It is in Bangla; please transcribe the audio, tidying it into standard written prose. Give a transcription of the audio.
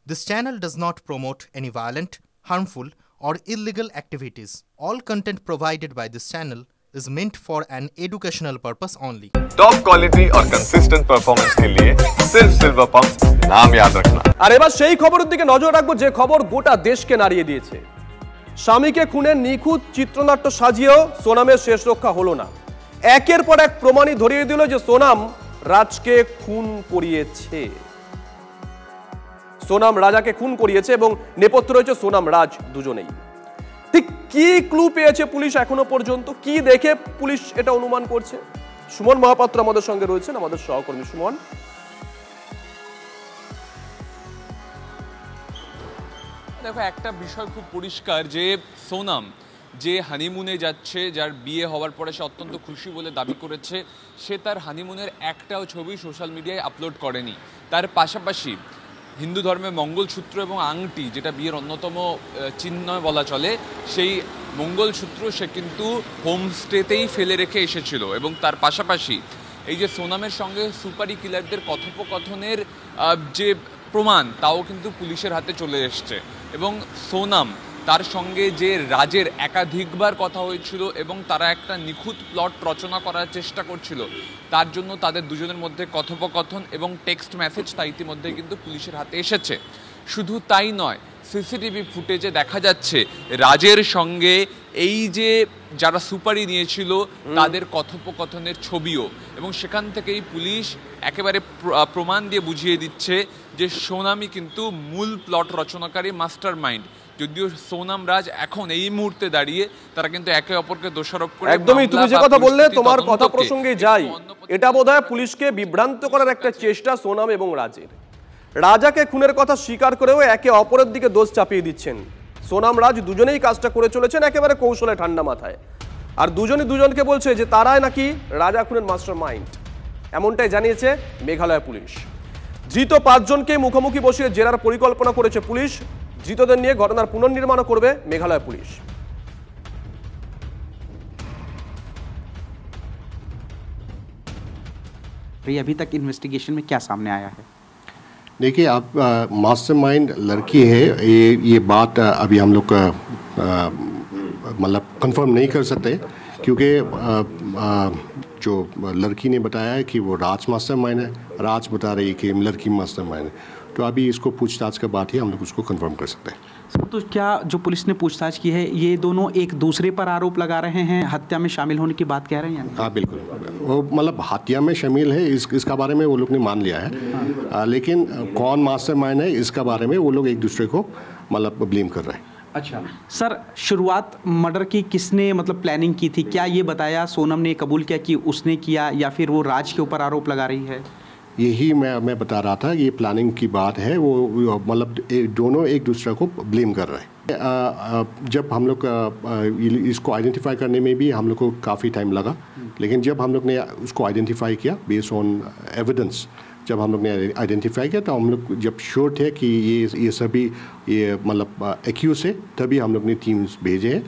This channel does not promote any violent, harmful, or illegal activities. All content provided by this channel is meant for an educational purpose only. Top quality और कंसिस्टेंट परफॉर्मेंस के लिए सिर्फ सिल्वर पंप नाम याद रखना। আর এবার সেই খবরের দিকে নজর রাখবো যে খবর গোটা দেশকে নাড়িয়ে দিয়েছে। স্বামীকে খুনের নিখুঁত চিত্রনাট্য সাজিয়েও সোনামের শেষ রক্ষা হলো না। একের পর এক প্রমাণই ধরিয়ে দিল যে সোনাম রাজকে খুন করিয়েছে। সোনাম রাজাকে খুন করিয়েছে এবং নেপথ্যে রয়েছে সোনাম রাজ দুজনেই। ঠিক কি ক্লু পেয়েছে পুলিশ এখনো পর্যন্ত, কি দেখে পুলিশ এটা অনুমান করছে? সুমন মহাপাত্র আমাদের সঙ্গে রয়েছেন, আমাদের সহকর্মী সুমন। দেখো, একটা বিষয় খুব পরিষ্কার যে সোনাম যে হানিমুনে যাচ্ছে, যার বিয়ে হওয়ার পরে সে অত্যন্ত খুশি বলে দাবি করেছে, সে তার হানিমুনের একটাও ছবি সোশ্যাল মিডিয়ায় আপলোড করেনি। তার পাশাপাশি হিন্দু ধর্মের মঙ্গলসূত্র এবং আংটি, যেটা বিয়ের অন্যতম চিহ্ন বলা চলে, সেই মঙ্গলসূত্র সে কিন্তু হোমস্টেতেই ফেলে রেখে এসেছিল। এবং তার পাশাপাশি এই যে সোনামের সঙ্গে সুপারি কিলারদের কথোপকথনের যে প্রমাণ, তাও কিন্তু পুলিশের হাতে চলে এসছে। এবং সোনাম তার সঙ্গে যে রাজের একাধিকবার কথা হয়েছিল এবং তারা একটা নিখুঁত প্লট রচনা করার চেষ্টা করছিল, তার জন্য তাদের দুজনের মধ্যে কথোপকথন এবং টেক্সট মেসেজ তা ইতিমধ্যে কিন্তু পুলিশের হাতে এসেছে। শুধু তাই নয়, সিসিটিভি ফুটেজে দেখা যাচ্ছে রাজের সঙ্গে এই যে যারা সুপারি নিয়েছিল তাদের কথোপকথনের ছবিও। এবং সেখান থেকেই পুলিশ একেবারে প্রমাণ দিয়ে বুঝিয়ে দিচ্ছে যে সোনামই কিন্তু মূল প্লট রচনাকারী, মাস্টার মাইন্ড। যদিও সোনাম রাজ এখন এই মুহূর্তে দাঁড়িয়ে তারা কিন্তু একে অপরকে দোষারোপ করে। একদমই, তুমি যে কথা বললে তোমার কথা প্রসঙ্গে যাই, এটা বোধহয় পুলিশকে বিভ্রান্ত করার একটা চেষ্টা সোনাম এবং রাজের। রাজাকে খুনের কথা স্বীকার করেও একে অপরের দিকে দোষ চাপিয়ে দিচ্ছেন। সোনাম রাজ দুজনেই কাজটা করে চলেছেন একেবারে কৌশলে, ঠান্ডা মাথায়। আর দুজনই দুজনকে বলছে যে তারাই নাকি রাজা খুনের মাস্টার মাইন্ড, এমনটাই জানিয়েছে মেঘালয় পুলিশ। ধৃত 5 জনকে মুখোমুখি বসিয়ে জেরার পরিকল্পনা করেছে পুলিশ। ধৃতদের নিয়ে ঘটনার পুনর্নির্মাণও করবে মেঘালয় পুলিশ। अभी तक इन्वेस्टिगेशन में क्या सामने आया है? देखिए, आप मास्टरमाइंड लड़की है, ये बात अभी हम लोग मतलब कंफर्म नहीं कर सकते, क्योंकि जो लड़की ने बताया है कि वो राज मास्टरमाइंड है, राज बता रही है कि लड़की मास्टरमाइंड है। तो अभी इसको पूछताछ के बाद ही हम लोग उसको कंफर्म कर सकते हैं। तो क्या जो पुलिस ने पूछताछ की है, ये दोनों एक दूसरे पर आरोप लगा रहे हैं, हत्या में शामिल होने की बात कह रहे हैं? हाँ बिल्कुल, वो मतलब हत्या में शामिल है, इसका बारे में वो लोग ने मान लिया है। लेकिन कौन मास्टरमाइंड है इसका बारे में वो लोग एक दूसरे को मतलब ब्लेम कर रहे हैं। अच्छा सर, शुरुआत मर्डर की किसने मतलब प्लानिंग की थी? क्या ये बताया, सोनम ने कबूल किया कि उसने किया, या फिर वो राज के ऊपर आरोप लगा रही है? यही मैं बता रहा था, ये प्लानिंग की बात है। वो मतलब दोनों एक दूसरे को ब्लेम कर रहे हैं। जब हम लोग इसको आइडेंटिफाई करने में भी हम लोग को काफ़ी टाइम लगा, लेकिन जब हम लोग ने उसको आइडेंटिफाई किया बेस्ड ऑन एविडेंस, जब हम लोग ने आइडेंटिफाई किया तो हम लोग जब श्योर थे कि ये सभी ये मतलब एक्यूज है, तभी हम लोग ने टीम्स भेजे हैं।